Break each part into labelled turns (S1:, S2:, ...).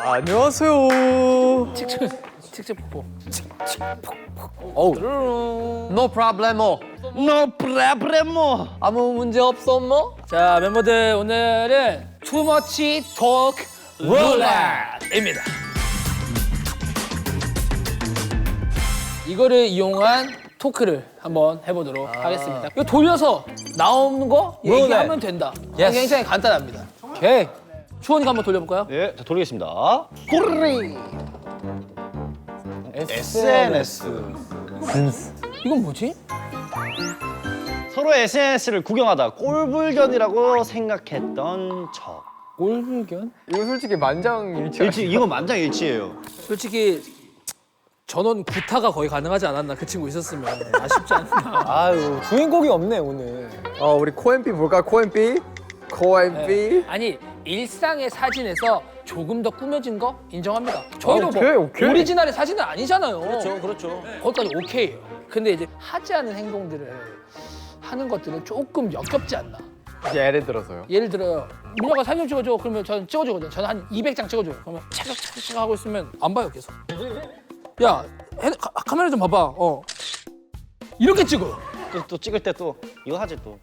S1: 안녕하세요.
S2: 칙칙 폭포.
S1: 어우. No problemo.
S3: No problemo.
S1: 아무 문제 없어 뭐?
S2: 자, 멤버들 오늘은 Too Much Talk Roulette입니다. 이거를 이용한 토크를 한번 해보도록 하겠습니다. 이거 돌려서 나오는 거 얘기하면 된다. 굉장히 간단합니다.
S1: 오케이.
S2: 추원이가 한번 돌려볼까요?
S3: 예, 자, 돌리겠습니다. 꼬리. SNS.
S2: 이건 뭐지?
S3: 서로 SNS를 구경하다 꼴불견이라고 생각했던 적.
S2: 꼴불견?
S1: 이거 솔직히 만장일치.
S3: 이건 만장일치예요.
S2: 솔직히 전원 구타가 거의 가능하지 않았나 그 친구 있었으면 아쉽지 않나.
S4: 아유 주인공이 없네 오늘.
S1: 우리 코엠피 볼까? 코엠피? 코엠피?
S2: 아니 일상의 사진에서 조금 더 꾸며진 거 인정합니다. 저희도
S1: 오케이,
S2: 뭐
S1: 오케이.
S2: 오리지널의 사진은 아니잖아요.
S3: 그렇죠.
S2: 거기까지 오케이예요. 근데 이제 하지 않은 행동들을 하는 것들은 조금 역겹지 않나.
S1: 예를 들어서요.
S2: 예를 들어요. 민혁아 사진 좀 찍어줘. 그러면 저는 찍어주거든요. 저는 한 200장 찍어줘요. 그러면 차각차각 하고 있으면 안 봐요 계속. 야 카메라 좀 봐봐. 이렇게 찍어요.
S3: 또 찍을 때 또 이거 하지 또.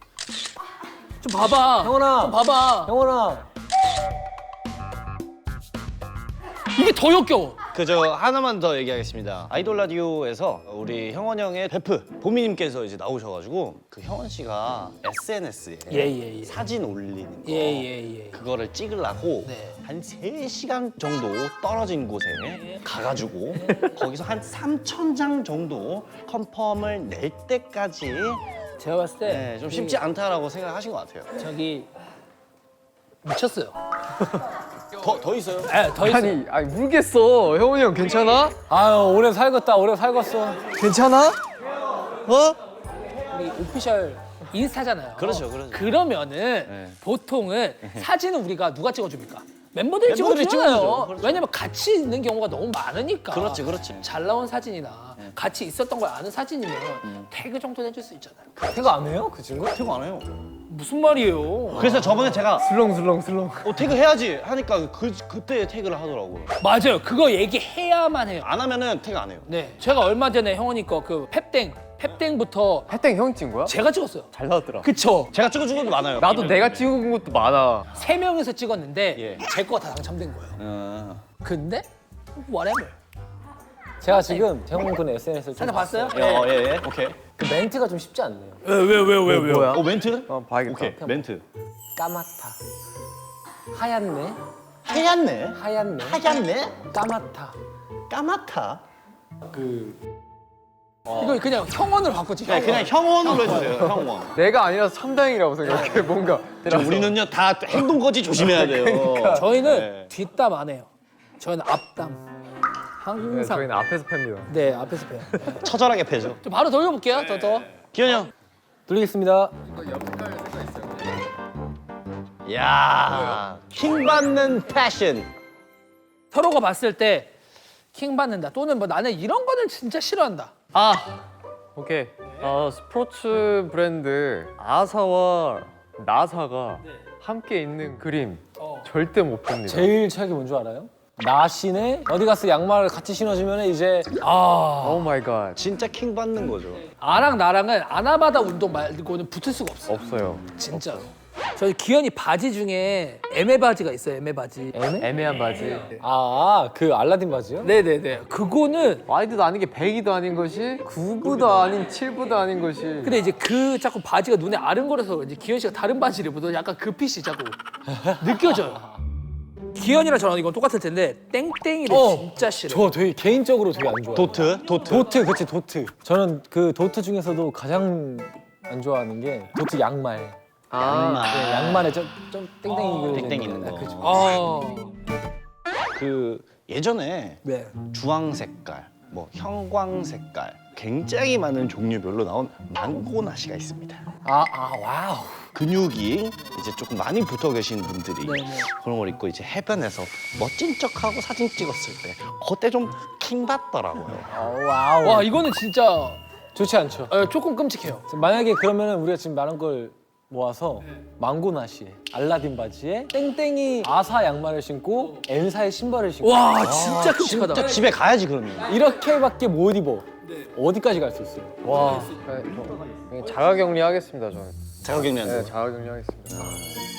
S2: 좀 봐봐.
S4: 형원아.
S2: 좀 봐봐.
S4: 형원아.
S2: 이게 더 역겨워.
S3: 그저 하나만 더 얘기하겠습니다. 아이돌 라디오에서 우리 형원 형의 베프 보미님께서 이제 나오셔가지고 그 형원 씨가 SNS에
S2: 예.
S3: 사진 올리는 거
S2: 예.
S3: 그거를 찍으려고
S2: 네.
S3: 한 3시간 정도 떨어진 곳에 가가지고 거기서 한 3,000장 정도 컨펌을 낼 때까지
S2: 제가 봤을 때
S3: 네, 좀 쉽지 않다라고 생각하신 것 같아요.
S2: 저기 미쳤어요.
S3: 더 있어요?
S2: 네, 더 있어요.
S1: 아니 모르겠어. 형훈이 형 괜찮아?
S4: 아유 오래 살겄다 오래 살겄어.
S1: 괜찮아?
S2: 우리 오피셜 인스타잖아요.
S3: 그렇죠.
S2: 그러면은 보통은 사진은 우리가 누가 찍어줍니까? 멤버들이
S3: 멤버들이
S2: 찍어주잖아요.
S3: 찍어주죠. 그렇죠.
S2: 왜냐면 같이 있는 경우가 너무 많으니까.
S3: 그렇지.
S2: 잘 나온 사진이나 같이 있었던 걸 아는 사진이면 태그 정도는 해줄 수 있잖아요.
S4: 태그 안 해요 그 친구?
S3: 태그 안 해요.
S2: 무슨 말이에요?
S3: 그래서 저번에 제가
S1: 슬렁슬렁.
S3: 태그 해야지 하니까 그때 태그를 하더라고요.
S2: 맞아요. 그거 얘기해야만 해요.
S3: 안 하면은 태그 안 해요.
S2: 네, 제가 얼마 전에 형원이 거 그 펩땡부터
S1: 혜땡 형 찍은 거야?
S2: 제가 찍었어요.
S1: 잘 나왔더라.
S2: 그쵸?
S3: 제가 찍어준 것도 많아요.
S1: 나도 내가 찍은 것도 많아.
S2: 3명이서 찍었는데
S3: 예.
S2: 제 거가 다 당첨된 거예요. 근데 whatever.
S4: 제가 지금 재홍 군의 SNS를 좀
S2: 하나 봤어요?
S3: 예. 오케이.
S4: 그 멘트가 좀 쉽지 않네요.
S2: 왜?
S1: 뭐야?
S3: 멘트?
S1: 봐야겠다.
S3: 오케이. 멘트.
S4: 까맣다. 하얗네.
S3: 하얗네.
S4: 까맣다.
S3: 까맣다.
S2: 이거 그냥 형원으로 바꾸지.
S3: 네, 그냥 형원으로 해주세요. 형원.
S1: 내가 아니라서 참다행이라고 생각해. 뭔가.
S3: 우리는요 다 행동거지 조심해야 돼요.
S2: 저희는
S3: 네.
S2: 뒷담 안 해요. 저희는 앞담.
S1: 네,
S2: 항상.
S1: 저희는 앞에서 팹니다.
S2: 네, 앞에서 봬요.
S3: 처절하게 패죠.
S2: 좀 바로 돌려볼게요. 더.
S3: 기현 형.
S4: 돌리겠습니다.
S3: 야, 킹 받는 패션.
S2: 서로가 봤을 때 킹 받는다. 또는 뭐 나는 이런 거는 진짜 싫어한다.
S1: 오케이. 스포츠 브랜드 아사와 나사가 함께 있는 그림 절대 못 봅니다.
S4: 제일 최악이 뭔 줄 알아요? 나신에 어디가스 양말을 같이 신어주면 이제
S1: 오 마이 갓.
S3: 진짜 킹 받는 거죠.
S2: 아랑 나랑은 아나바다 운동 말고는 붙을 수가 없어.
S1: 없어요.
S2: 진짜로. 저희 기현이 바지 중에 애매 바지가 있어요. 애매 바지.
S1: 애매한 바지.
S4: 그 알라딘 바지요?
S2: 네네네. 그거는
S1: 와이드도 아닌 게 100이도 아닌 것이 9부도 아닌 7부도 아닌 것이.
S2: 근데 이제 그 자꾸 바지가 눈에 아른거려서 이제 기현 씨가 다른 바지를 입어도 약간 그 핏이 자꾸 느껴져요. 기현이랑 저랑 이건 똑같을 텐데 땡땡이를 진짜 싫어.
S4: 저 되게 개인적으로 되게 안 좋아해요.
S3: 도트.
S4: 그치 도트. 저는 그 도트 중에서도 가장 안 좋아하는 게 도트 양말. 네, 양말에 좀 땡땡이 그려져
S3: 땡땡
S4: 있는
S3: 있는
S4: 거.
S3: 거.
S4: 그죠.
S3: 그 예전에
S2: 네.
S3: 주황 색깔, 뭐 형광 색깔 굉장히 많은 종류별로 나온 망고나시가 있습니다.
S4: 와우.
S3: 근육이 이제 조금 많이 붙어 계신 분들이
S2: 네네.
S3: 그런 걸 입고 이제 해변에서 멋진 척하고 사진 찍었을 때 그때 좀 킹 받더라고요.
S4: 와우.
S2: 와 이거는 진짜
S4: 좋지 않죠.
S2: 조금 끔찍해요.
S4: 만약에 그러면은 우리가 지금 말한 걸 모아서 망고나시에 알라딘 바지에 땡땡이 아사 양말을 신고 엔사의 신발을 신고
S2: 와 진짜 끔찍하다.
S3: 진짜 집에 가야지 그러면.
S4: 이렇게밖에 못 입어. 어디까지 갈 수 있어요?
S1: 와. 자가격리 하겠습니다 저는.
S3: 자가격리한다.
S1: 네, 자가격리 하겠습니다.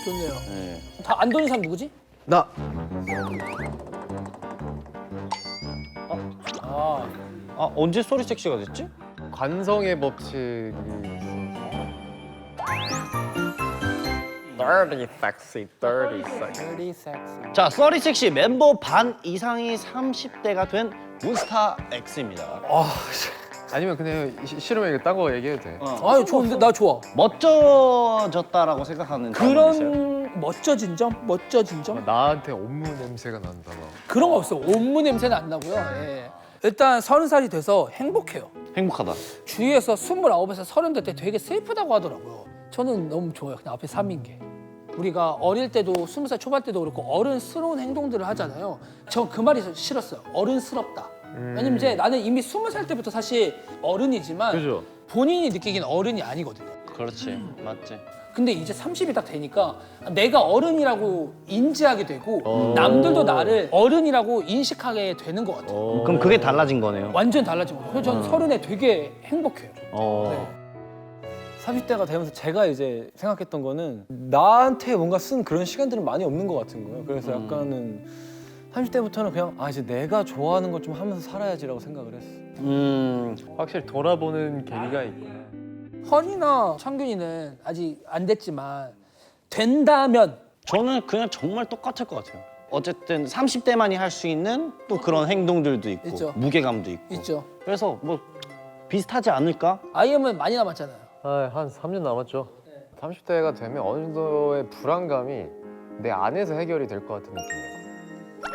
S2: 좋네요.
S3: 네.
S2: 다 안 도는 사람 누구지?
S1: 나.
S3: 아 언제 소리 섹시가 됐지?
S1: 관성의 법칙이 있어. Dirty sexy, dirty sexy.
S4: Dirty sexy.
S3: 자, 써리 섹시 멤버 반 이상이 30대가 된 몬스타 X입니다.
S1: 아니면 그냥 싫으면 이거 딴거 얘기해도 돼.
S2: 아유 좋은데 나 좋아.
S3: 멋져졌다라고 생각하는 사람이 있어요?
S2: 그런 멋져진 점, 멋져진 점
S1: 나한테 업무 냄새가 난다 막.
S2: 그런 거 없어. 온무 냄새는 안 나고요. 예. 일단 30살이 돼서 행복해요.
S3: 행복하다.
S2: 주위에서 29에서 30 될 때 되게 슬프다고 하더라고요. 저는 너무 좋아요. 그냥 앞에 3인 게. 우리가 어릴 때도 20살 초반 때도 그렇고 어른스러운 행동들을 하잖아요. 전 그 말이 싫었어요. 어른스럽다. 왜냐면 이제 나는 이미 20살 때부터 사실 어른이지만
S1: 그죠?
S2: 본인이 느끼기엔 어른이 아니거든요.
S3: 그렇지, 맞지.
S2: 근데 이제 30이 딱 되니까 내가 어른이라고 인지하게 되고 남들도 나를 어른이라고 인식하게 되는 것 같아요.
S3: 그럼 그게 달라진 거네요.
S2: 완전 달라진 거죠. 그래서 저는 30에 되게 행복해요. 네.
S4: 30대가 되면서 제가 이제 생각했던 거는 나한테 뭔가 쓴 그런 시간들은 많이 없는 것 같은 거예요. 그래서 약간은 30대부터는 그냥 이제 내가 좋아하는 것 좀 하면서 살아야지라고 생각을 했어.
S1: 확실히 돌아보는 계기가 있구나.
S2: 허니나 창균이는 아직 안 됐지만 된다면
S3: 저는 그냥 정말 똑같을 것 같아요. 어쨌든 30대만이 할 수 있는 또 그런 행동들도 있고
S2: 있죠.
S3: 무게감도 있고.
S2: 있죠.
S3: 그래서 뭐 비슷하지 않을까?
S2: IM은 많이 남았잖아요.
S1: 한 3년 남았죠. 30대가 되면 어느 정도의 불안감이 내 안에서 해결이 될 것 같은 느낌이에요.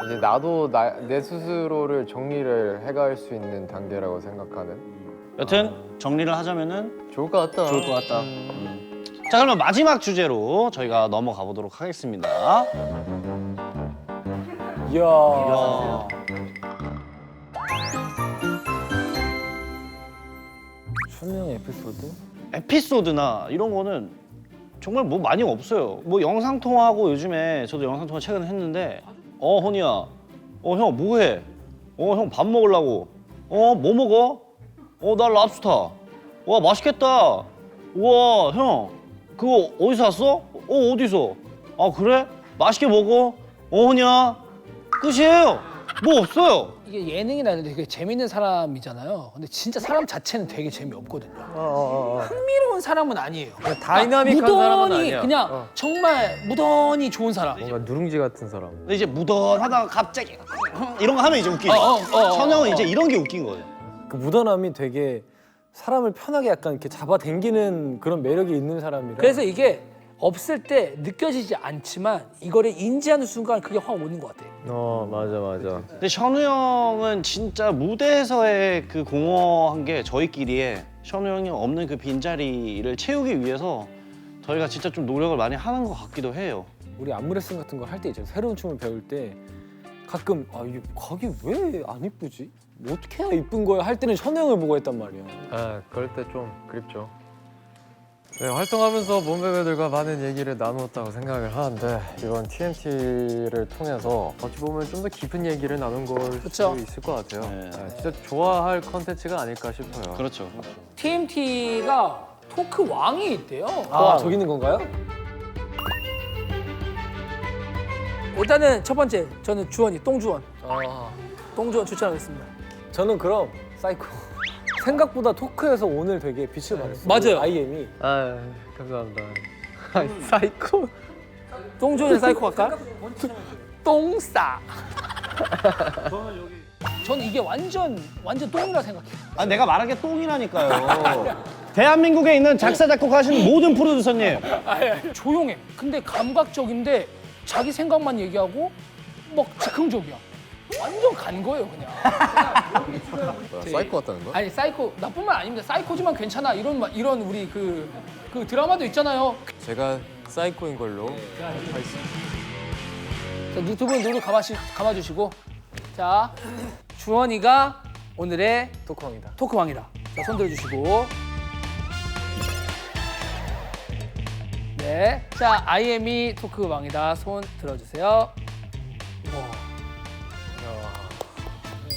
S1: 이제 나도 내 스스로를 정리를 해갈 수 있는 단계라고 생각하는.
S3: 여튼 정리를 하자면은
S1: 좋을 것 같다.
S3: 좋을 것 같다. 자, 그러면 마지막 주제로 저희가 넘어가 보도록 하겠습니다.
S4: 이야.
S3: 야.
S4: 천명 에피소드?
S3: 에피소드나 이런 거는 정말 뭐 많이 없어요. 뭐 영상 통화하고 요즘에 저도 영상 통화 최근에 했는데 허니야, 형 뭐해? 형 밥 먹으려고. 뭐 먹어? 나 랍스터. 와 맛있겠다. 우와 형 그거 어디서 샀어? 어디서? 아 그래? 맛있게 먹어. 허니야 끝이에요. 뭐 없어요.
S2: 이게 예능이라는 되게 재밌는 사람이잖아요. 근데 진짜 사람 자체는 되게 재미없거든요. 흥미로운 사람은 아니에요.
S1: 다이나믹한 사람은
S2: 무던히
S1: 아니야.
S2: 그냥 정말 무던히 좋은 사람.
S1: 뭔가 누룽지 같은 사람.
S3: 근데 이제 무던하다가 갑자기 이런 거 하면 이제 웃기죠.
S2: 어.
S3: 천영은 이제 이런 게 웃긴 거예요.
S4: 그 무던함이 되게 사람을 편하게 약간 이렇게 잡아당기는 그런 매력이 있는 사람이라.
S2: 그래서 이게 없을 때 느껴지지 않지만 이거를 인지하는 순간 그게 확 오는 것 같아요.
S1: 맞아.
S3: 근데 션우 형은 진짜 무대에서의 그 공허한 게 저희끼리의 션우 형이 없는 그 빈자리를 채우기 위해서 저희가 진짜 좀 노력을 많이 하는 것 같기도 해요.
S4: 우리 안무 레슨 같은 걸 할 때 있잖아요. 새로운 춤을 배울 때 가끔 이게 각이 왜 안 이쁘지? 뭐 어떻게 해야 이쁜 거야? 할 때는 션우 형을 보고 했단 말이야.
S1: 그럴 때 좀 그립죠. 네, 활동하면서 몸베베들과 많은 얘기를 나누었다고 생각을 하는데 이번 TMT를 통해서 어찌 보면 좀 더 깊은 얘기를 나눈 걸
S2: 그쵸.
S1: 수도 있을 것 같아요.
S3: 네.
S1: 진짜 좋아할 컨텐츠가 아닐까 싶어요.
S3: 그렇죠.
S2: TMT가 토크 왕이 있대요.
S4: 저기 있는 건가요?
S2: 일단은 첫 번째 저는 주원이 똥주원. 똥주원 추천하겠습니다.
S4: 저는 그럼 사이코. 생각보다 토크에서 오늘 되게 빛을 발했어요.
S2: 맞아요.
S4: IM이.
S1: 감사합니다. 사이코.
S2: 똥주원의 사이코 갈까? 똥싸. 저는 이게 완전 똥이라 생각해요.
S3: 아 내가 말한 게 똥이라니까요. 대한민국에 있는 작사 작곡하시는 모든 프로듀서님
S2: 조용해. 근데 감각적인데 자기 생각만 얘기하고 막 즉흥적이야. 완전 간 거예요 그냥.
S1: 사이코 같다는 거야?
S2: 아니 사이코 나쁜 말 아닙니다. 사이코지만 괜찮아 이런 우리 그 드라마도 있잖아요.
S1: 제가 사이코인 걸로
S2: 자, 두 분 눈을 감아주시고 자 주원이가 오늘의
S4: 토크왕이다.
S2: 토크왕이다. 자 손 들어주시고 네. 자, IM이 토크 왕이다. 손 들어주세요.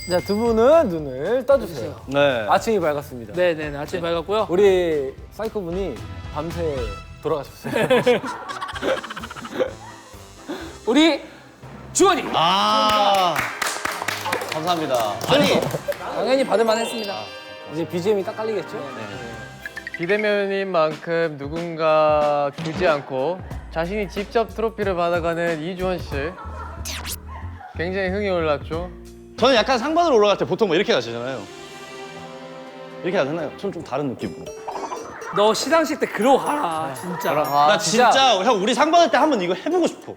S4: 자, 두 분은 눈을 떠주세요.
S3: 네.
S4: 아침이 밝았습니다.
S2: 네네. 아침 밝았고요.
S4: 우리 사이코 분이 밤새 돌아가셨어요.
S2: 우리 주원이
S3: 감사합니다. 아니
S2: 당연히 받을만 했습니다.
S4: 이제 BGM이 딱 깔리겠죠?
S1: 비대면인만큼 누군가 주지 않고 자신이 직접 트로피를 받아가는 이주원 씨. 굉장히 흥이 올랐죠.
S3: 저는 약간 상반으로 올라갈 때 보통 뭐 이렇게 가시잖아요. 이렇게 가잖아요. 저는 좀 다른 느낌으로.
S2: 너 시상식 때 그러고 가라. 진짜.
S3: 나 진짜 형 우리 상 받을 때 한번 이거 해보고 싶어.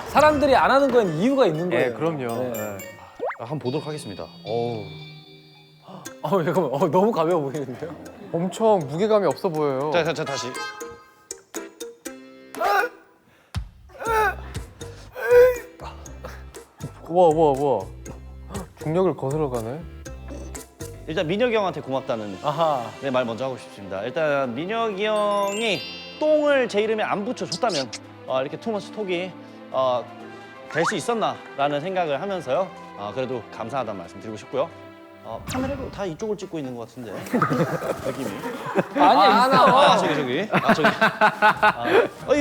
S4: 사람들이 안 하는 건 이유가 있는 거예요.
S1: 네, 그럼요.
S4: 네.
S1: 네.
S3: 한번 보도록 하겠습니다.
S4: 잠깐만. 너무 가벼워 보이는데요?
S1: 엄청 무게감이 없어 보여요.
S3: 자 다시.
S1: 우와. 중력을 거슬러 가네.
S3: 일단 민혁이 형한테 고맙다는
S4: 아하.
S3: 말 먼저 하고 싶습니다. 일단 민혁이 형이 똥을 제 이름에 안 붙여줬다면 이렇게 투머치 톡이 될 수 있었나라는 생각을 하면서요. 그래도 감사하다는 말씀 드리고 싶고요. 카메라로 다 이쪽을 찍고 있는 것 같은데 느낌이.
S2: 아니야, 있어.
S3: 저기.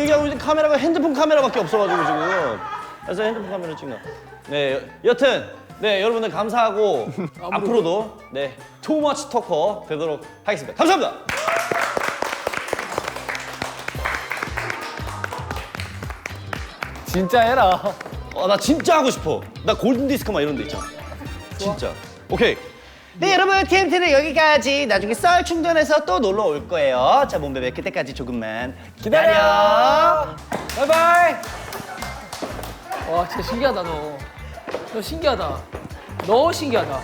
S3: 얘기하고 있는 카메라가 핸드폰 카메라밖에 없어가지고 지금. 그래서 핸드폰 카메라 찍나. 네, 여튼 네 여러분들 감사하고 앞으로도 네 투머치 토커 되도록 하겠습니다. 감사합니다.
S4: 진짜 해라.
S3: 나 진짜 하고 싶어. 나 골든 디스크 막 이런 데 있잖아. 진짜. 오케이. 네 여러분 TMT는 여기까지. 나중에 썰 충전해서 또 놀러 올 거예요. 자 몸베베 그때까지 조금만 기다려.
S4: 바이바이.
S2: 와, 진짜 신기하다, 너. 너 신기하다. 너 신기하다.